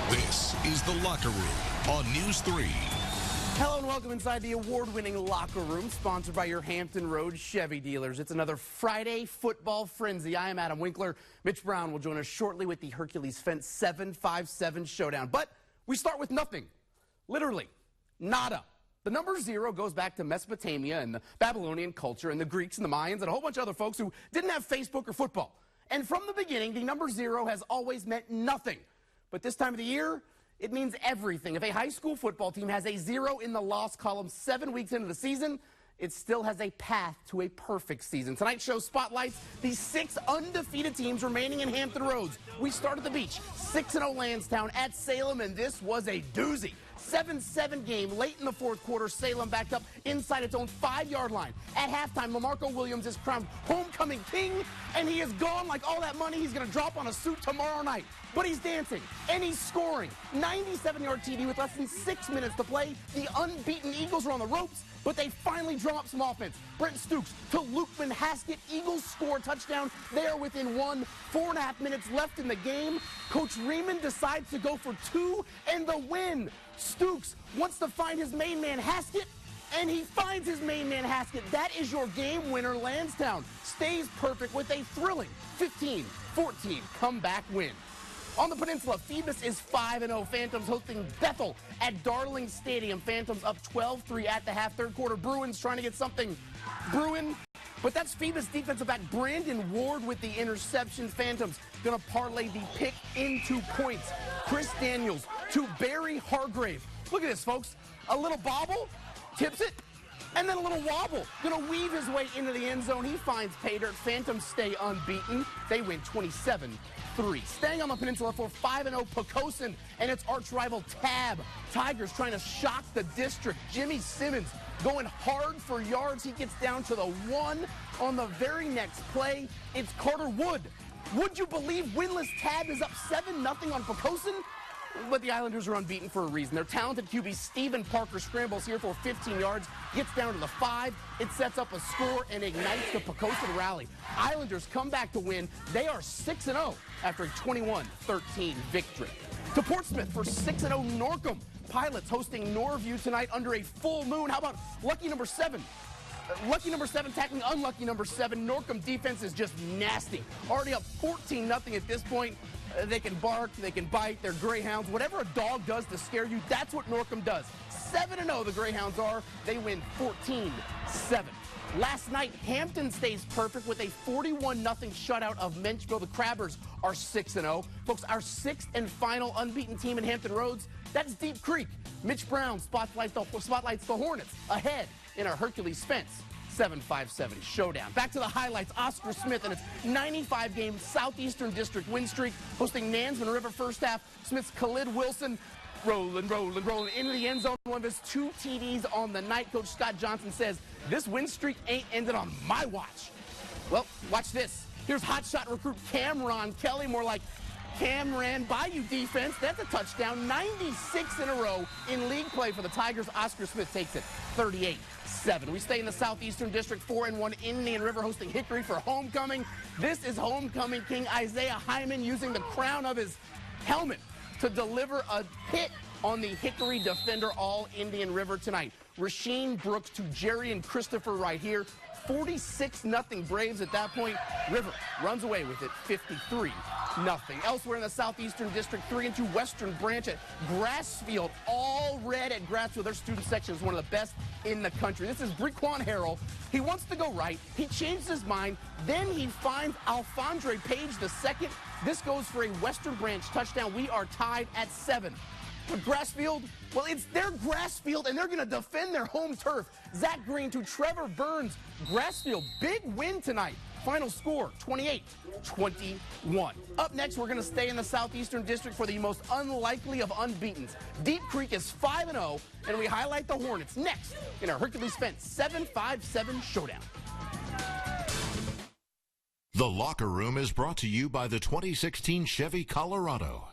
This is The Locker Room on News 3. Hello and welcome inside the award-winning Locker Room, sponsored by your Hampton Road Chevy dealers. It's another Friday football frenzy. I am Adam Winkler. Mitch Brown will join us shortly with the Hercules Fence 757 showdown. But we start with nothing. Literally, nada. The number 0 goes back to Mesopotamia and the Babylonian culture and the Greeks and the Mayans and a whole bunch of other folks who didn't have Facebook or football. And from the beginning, the number 0 has always meant nothing. But this time of the year, it means everything. If a high school football team has a 0 in the loss column 7 weeks into the season, it still has a path to a perfect season. Tonight's show spotlights the 6 undefeated teams remaining in Hampton Roads. We start at the beach, 6-0 Lansdowne at Salem, and this was a doozy. 7-7 game late in the fourth quarter. Salem backed up inside its own 5-yard line. At halftime, LaMarco Williams is crowned homecoming king, and he is gone like all that money he's going to drop on a suit tomorrow night. But he's dancing, and he's scoring. 97-yard TD with less than 6 minutes to play. The unbeaten Eagles are on the ropes, but they finally drum up some offense. Brent Stooks to Lukeman Haskett. Eagles score a touchdown. They are within 1. 4.5 minutes left in the game. Coach Riemann decides to go for 2 and the win. Stooks wants to find his main man Haskett, and he finds his main man Haskett. That is your game winner. Lansdowne stays perfect with a thrilling 15-14 comeback win. On the peninsula, Phoebus is 5-0. Phantoms hosting Bethel at Darling Stadium. Phantoms up 12-3 at the half. Third quarter, Bruins trying to get something brewing. But that's Phoebus defensive back Brandon Ward with the interception. Phantoms going to parlay the pick into points. Chris Daniels to Barry Hargrave. Look at this, folks. A little bobble, tips it, and then a little wobble. Going to weave his way into the end zone. He finds pay dirt. Phantoms stay unbeaten. They win 27-3. Staying on the peninsula for 5-0 Poquoson and its arch rival Tab. Tigers trying to shock the district. Jimmy Simmons going hard for yards. He gets down to the 1 on the very next play. It's Carter Wood. Would you believe winless Tab is up 7-0 on Poquoson? But the Islanders are unbeaten for a reason. Their talented QB Stephen Parker scrambles here for 15 yards, gets down to the 5. It sets up a score and ignites the Poquoson rally. Islanders come back to win. They are 6-0 after a 21-13 victory. To Portsmouth for 6-0 Norcom. Pilots hosting Norview tonight under a full moon. How about lucky number 7? Lucky number 7 tackling unlucky number 7. Norcom defense is just nasty. Already up 14-0 at this point. They can bark, they can bite, they're Greyhounds. Whatever a dog does to scare you, that's what Norcom does. 7-0 the Greyhounds are. They win 14-7. Last night, Hampton stays perfect with a 41-0 shutout of Menchville. The Crabbers are 6-0. Folks, our 6th and final unbeaten team in Hampton Roads, that's Deep Creek. Mitch Brown spotlights the Hornets ahead in our Hercules Fence 757 showdown. Back to the highlights. Oscar Smith and its 95-game Southeastern District win streak, hosting Nansman River first half. Smith's Khalid Wilson rolling into the end zone. One of his 2 TDs on the night. Coach Scott Johnson says, this win streak ain't ended on my watch. Well, watch this. Here's hotshot recruit Cameron Kelly, more like Cam ran by you defense. That's a touchdown. 96 in a row in league play for the Tigers. Oscar Smith takes it 38-7. We stay in the Southeastern District. 4-1 Indian River hosting Hickory for homecoming. This is homecoming king Isaiah Hyman using the crown of his helmet to deliver a hit on the Hickory defender all Indian River tonight. Rasheen Brooks to Jerry and Christopher right here. 46-0 Braves at that point. River runs away with it 53-0. Elsewhere in the Southeastern District, 3-2 Western Branch at Grassfield. All red at Grassfield. Their student section is one of the best in the country. This is Brequan Harrell. He wants to go right. He changed his mind. Then he finds Alphondre Page II. This goes for a Western Branch touchdown. We are tied at 7. But Grassfield, well, it's their Grassfield, and they're going to defend their home turf. Zach Green to Trevor Burns. Grassfield, big win tonight. Final score, 28-21. Up next, we're going to stay in the Southeastern District for the most unlikely of unbeatens. Deep Creek is 5-0, and we highlight the Hornets next in our Hercules Fence 757 showdown. The Locker Room is brought to you by the 2016 Chevy Colorado.